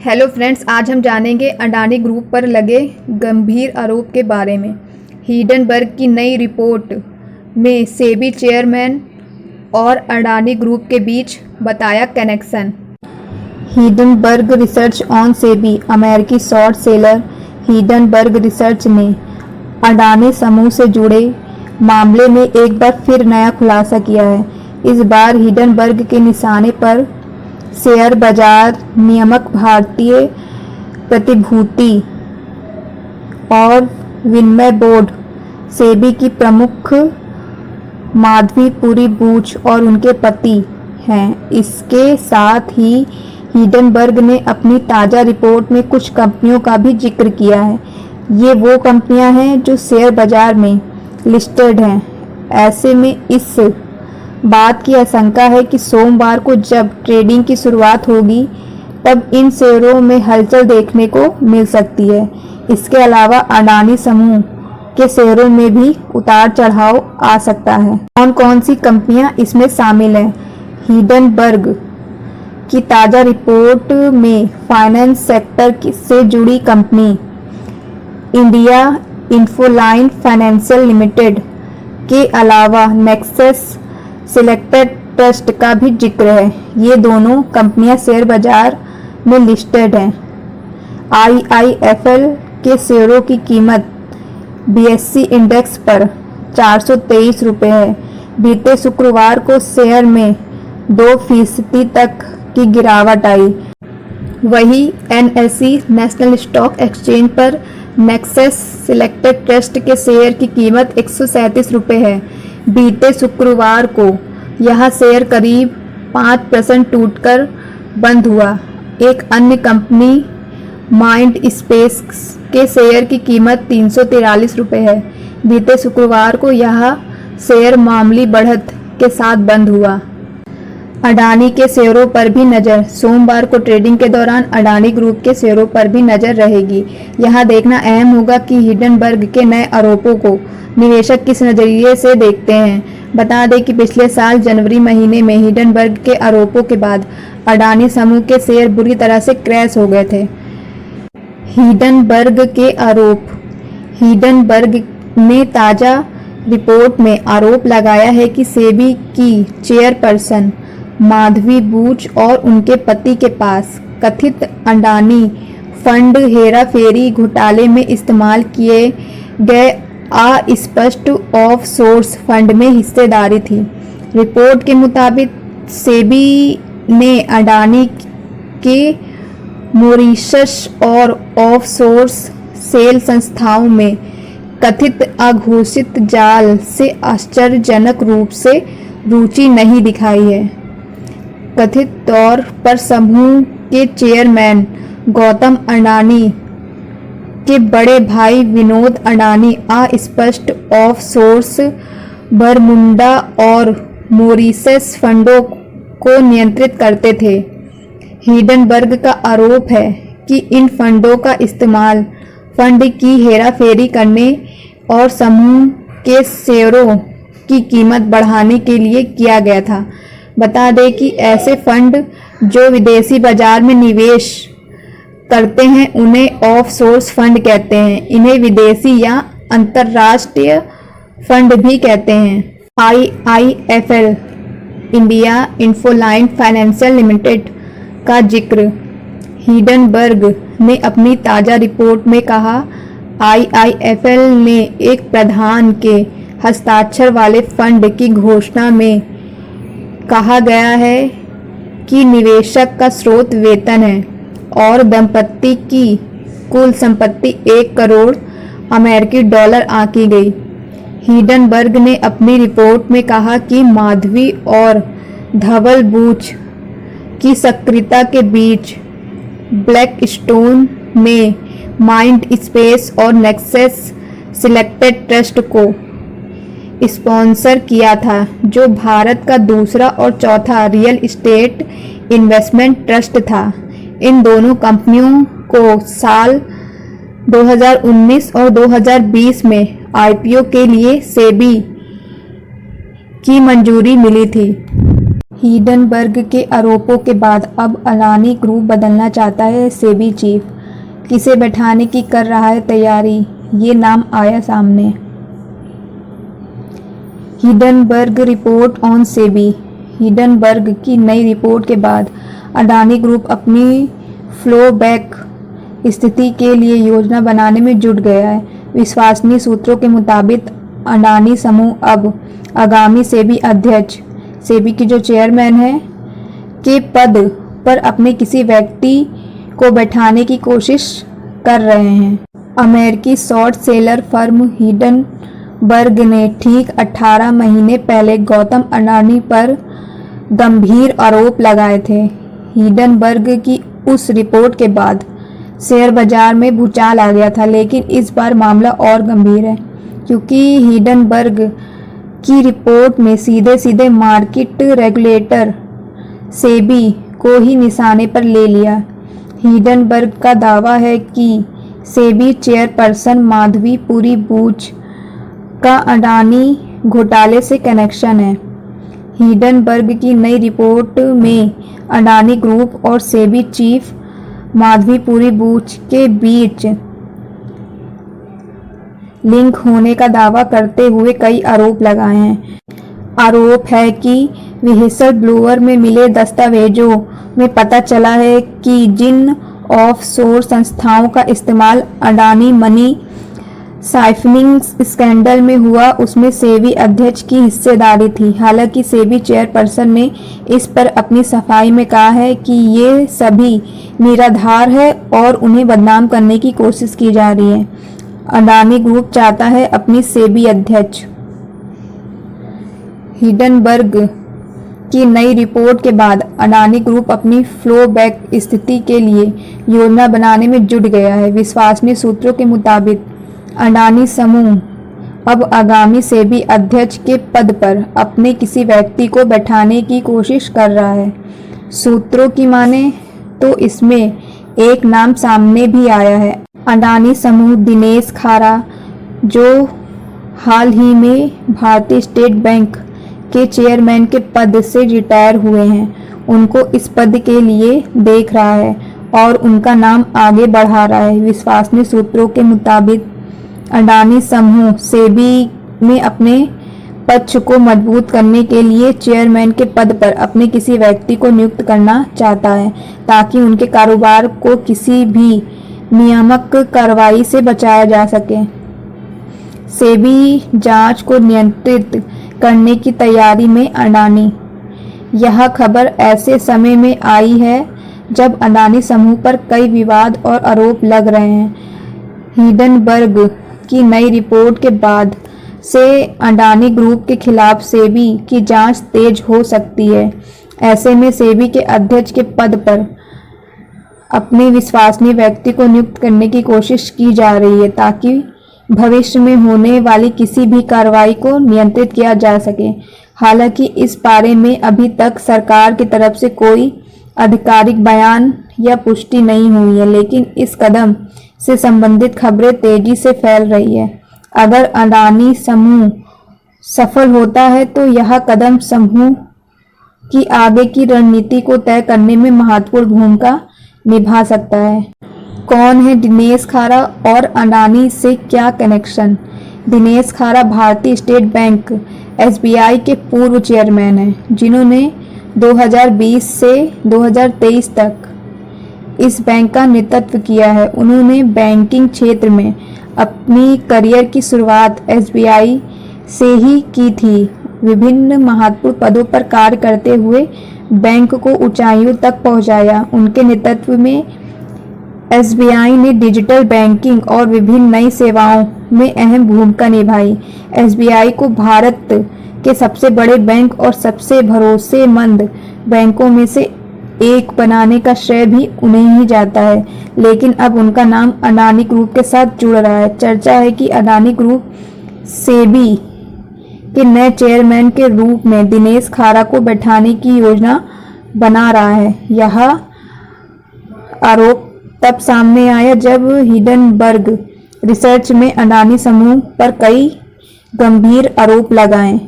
Hello friends, आज हम जानेंगे अडानी ग्रुप पर लगे गंभीर आरोप के बारे में। हिंडनबर्ग की नई रिपोर्ट में सेबी चेयरमैन और अडानी ग्रुप के बीच बताया connection. Hindenburg research on SEBI. अमेरिकी शॉर्ट सेलर हिंडनबर्ग रिसर्च ने अडानी समूह से जुड़े मामले में एक बार फिर नया खुलासा किया है। इस बार हिंडनबर्ग के निशाने पर शेयर बाजार नियामक, भारतीय प्रतिभूति और विनिमय बोर्ड सेबी की प्रमुख माधवी पुरी बूच और उनके पति हैं। इसके साथ ही हिंडनबर्ग ने अपनी ताज़ा रिपोर्ट में कुछ कंपनियों का भी जिक्र किया है। ये वो कंपनियां हैं जो शेयर बाजार में लिस्टेड हैं। ऐसे में इस बात की आशंका है कि सोमवार को जब ट्रेडिंग की शुरुआत होगी तब इन शेयरों में हलचल देखने को मिल सकती है। इसके अलावा अडानी समूह के शेयरों में भी उतार चढ़ाव आ सकता है। कौन कौन सी कंपनियां इसमें शामिल हैं? हिंडनबर्ग की ताज़ा रिपोर्ट में फाइनेंस सेक्टर से जुड़ी company India Infoline financial limited के अलावा नेक्सस सिलेक्टेड ट्रस्ट का भी जिक्र है। ये दोनों कंपनियां शेयर बाजार में लिस्टेड हैं। IIFL के शेयरों की कीमत BSE इंडेक्स पर 423 रुपये है। बीते शुक्रवार को शेयर में 2% तक की गिरावट आई। वहीं NSE नेशनल स्टॉक एक्सचेंज पर नेक्सस सिलेक्टेड ट्रस्ट के शेयर की कीमत 137 रुपये है। बीते शुक्रवार को यह शेयर करीब 5% टूटकर बंद हुआ। एक अन्य कंपनी माइंड स्पेस के शेयर की कीमत 343 रुपये है। बीते शुक्रवार को यह शेयर मामूली बढ़त के साथ बंद हुआ। अडानी के शेयरों पर भी नज़र। सोमवार को ट्रेडिंग के दौरान अडानी ग्रुप के शेयरों पर भी नज़र रहेगी। यह देखना अहम होगा कि हिंडनबर्ग के नए आरोपों को निवेशक किस नज़रिए से देखते हैं। बता दें कि पिछले साल जनवरी महीने में हिंडनबर्ग के आरोपों के बाद अडानी समूह के शेयर बुरी तरह से क्रैश हो गए थे। हिंडनबर्ग के आरोप। हिंडनबर्ग ने ताज़ा रिपोर्ट में आरोप लगाया है कि सेबी की चेयरपर्सन माधवी बूच और उनके पति के पास कथित अडानी फंड हेराफेरी घोटाले में इस्तेमाल किए गए अस्पष्ट ऑफशोर्स फंड में हिस्सेदारी थी। रिपोर्ट के मुताबिक सेबी ने अडानी के मॉरिशस और ऑफशोर्स सेल संस्थाओं में कथित अघोषित जाल से आश्चर्यजनक रूप से रुचि नहीं दिखाई है। कथित तौर पर समूह के चेयरमैन गौतम अडानी के बड़े भाई विनोद अडानी अस्पष्ट ऑफशोर्स बरमुंडा और मॉरिशस फंडों को नियंत्रित करते थे। हिंडनबर्ग का आरोप है कि इन फंडों का इस्तेमाल फंड की हेराफेरी करने और समूह के शेयरों की कीमत बढ़ाने के लिए किया गया था। बता दें कि ऐसे फंड जो विदेशी बाजार में निवेश करते हैं उन्हें ऑफशोर्स फंड कहते हैं। इन्हें विदेशी या अंतर्राष्ट्रीय फंड भी कहते हैं। IIFL India Infoline financial limited का जिक्र हिंडनबर्ग ने अपनी ताज़ा रिपोर्ट में कहा। IIFL ने एक प्रधान के हस्ताक्षर वाले फंड की घोषणा में कहा गया है कि निवेशक का स्रोत वेतन है और दंपति की कुल संपत्ति 1 करोड़ अमेरिकी डॉलर आंकी गई। हिंडनबर्ग ने अपनी रिपोर्ट में कहा कि माधवी और धवल बूच की सक्रियता के बीच ब्लैकस्टोन ने माइंड स्पेस और नेक्सस सिलेक्टेड ट्रस्ट को स्पॉन्सर किया था, जो भारत का दूसरा और चौथा रियल एस्टेट इन्वेस्टमेंट ट्रस्ट था। इन दोनों कंपनियों को साल 2019 और 2020 में IPO के लिए सेबी की मंजूरी मिली थी। हिंडनबर्ग के आरोपों के बाद अब अडानी ग्रुप बदलना चाहता है सेबी चीफ, किसे बैठाने की कर रहा है तैयारी, ये नाम आया सामने। Hindenburg report on SEBI. Hindenburg की नई रिपोर्ट के बाद अडानी ग्रुप अपनी फ्लोबैक स्थिति के लिए योजना बनाने में जुट गया है। विश्वसनीय सूत्रों के मुताबिक अडानी समूह अब आगामी सेबी अध्यक्ष, सेबी की जो चेयरमैन है, के पद पर अपने किसी व्यक्ति को बैठाने की कोशिश कर रहे हैं। अमेरिकी शॉर्ट सेलर फर्म हिंडनबर्ग ने ठीक 18 महीने पहले गौतम अडानी पर गंभीर आरोप लगाए थे। हिंडनबर्ग की उस रिपोर्ट के बाद शेयर बाजार में भूचाल आ गया था, लेकिन इस बार मामला और गंभीर है, क्योंकि हिंडनबर्ग की रिपोर्ट में सीधे सीधे मार्केट रेगुलेटर सेबी को ही निशाने पर ले लिया। हिंडनबर्ग का दावा है कि सेबी चेयरपर्सन माधवी पुरी बूच का अडानी घोटाले से कनेक्शन है। हिंडनबर्ग की नई रिपोर्ट में अडानी ग्रुप और सेबी चीफ माधवी पुरी बूच के बीच लिंक होने का दावा करते हुए कई आरोप लगाए हैं। आरोप है कि व्हिसल ब्लोअर में मिले दस्तावेजों में पता चला है कि जिन ऑफशोर संस्थाओं का इस्तेमाल अडानी मनी साइफनिंग स्कैंडल में हुआ, उसमें सेबी अध्यक्ष की हिस्सेदारी थी। हालांकि सेबी चेयरपर्सन ने इस पर अपनी सफाई में कहा है कि ये सभी निराधार है और उन्हें बदनाम करने की कोशिश की जा रही है। अडानी ग्रुप चाहता है अपनी सेबी अध्यक्ष। हिंडनबर्ग की नई रिपोर्ट के बाद अडानी ग्रुप अपनी फ्लोबैक स्थिति के लिए योजना बनाने में जुट गया है। विश्वसनीय सूत्रों के मुताबिक अडानी समूह अब आगामी सेबी अध्यक्ष के पद पर अपने किसी व्यक्ति को बैठाने की कोशिश कर रहा है। सूत्रों की माने तो इसमें एक नाम सामने भी आया है। अडानी समूह दिनेश खारा, जो हाल ही में भारतीय स्टेट बैंक के चेयरमैन के पद से रिटायर हुए हैं, उनको इस पद के लिए देख रहा है और उनका नाम आगे बढ़ा रहा है। विश्वसनीय सूत्रों के मुताबिक अडानी समूह सेबी में अपने पक्ष को मजबूत करने के लिए चेयरमैन के पद पर अपने किसी व्यक्ति को नियुक्त करना चाहता है, ताकि उनके कारोबार को किसी भी नियामक कार्रवाई से बचाया जा सके। सेबी जांच को नियंत्रित करने की तैयारी में अडानी। यह खबर ऐसे समय में आई है जब अडानी समूह पर कई विवाद और आरोप लग रहे हैं। हिंडनबर्ग की नई रिपोर्ट के बाद से अडानी ग्रुप के खिलाफ सेबी की जांच तेज हो सकती है। ऐसे में सेबी के अध्यक्ष के पद पर अपने विश्वसनीय व्यक्ति को नियुक्त करने की कोशिश की जा रही है, ताकि भविष्य में होने वाली किसी भी कार्रवाई को नियंत्रित किया जा सके। हालांकि इस बारे में अभी तक सरकार की तरफ से कोई आधिकारिक बयान या पुष्टि नहीं हुई है, लेकिन इस कदम से संबंधित खबरें तेजी से फैल रही है। अगर अडानी समूह सफल होता है तो यह कदम समूह की आगे की रणनीति को तय करने में महत्वपूर्ण भूमिका निभा सकता है। कौन है दिनेश खारा और अडानी से क्या कनेक्शन? दिनेश खारा भारतीय स्टेट बैंक SBI के पूर्व चेयरमैन हैं, जिन्होंने 2020 से 2023 तक इस बैंक का नेतृत्व किया है। उन्होंने बैंकिंग क्षेत्र में अपनी करियर की शुरुआत SBI से ही की थी। विभिन्न महत्वपूर्ण पदों पर कार्य करते हुए बैंक को ऊंचाइयों तक पहुंचाया। उनके नेतृत्व में SBI ने डिजिटल बैंकिंग और विभिन्न नई सेवाओं में अहम भूमिका निभाई। SBI को भारत के सबसे बड़े बैंक और सबसे भरोसेमंद बैंकों में से एक बनाने का श्रेय भी उन्हें ही जाता है, लेकिन अब उनका नाम अडानी ग्रुप के साथ जुड़ रहा है। चर्चा है कि अडानी ग्रुप सेबी के नए चेयरमैन के रूप में दिनेश खारा को बैठाने की योजना बना रहा है। यह आरोप तब सामने आया जब हिंडनबर्ग रिसर्च में अडानी समूह पर कई गंभीर आरोप लगाए।